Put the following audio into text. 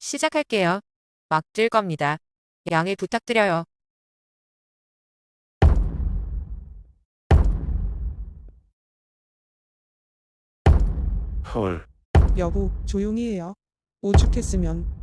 시작할게요. 막 뛸 겁니다. 양해 부탁드려요. 헐, 여보, 조용히 해요. 오죽했으면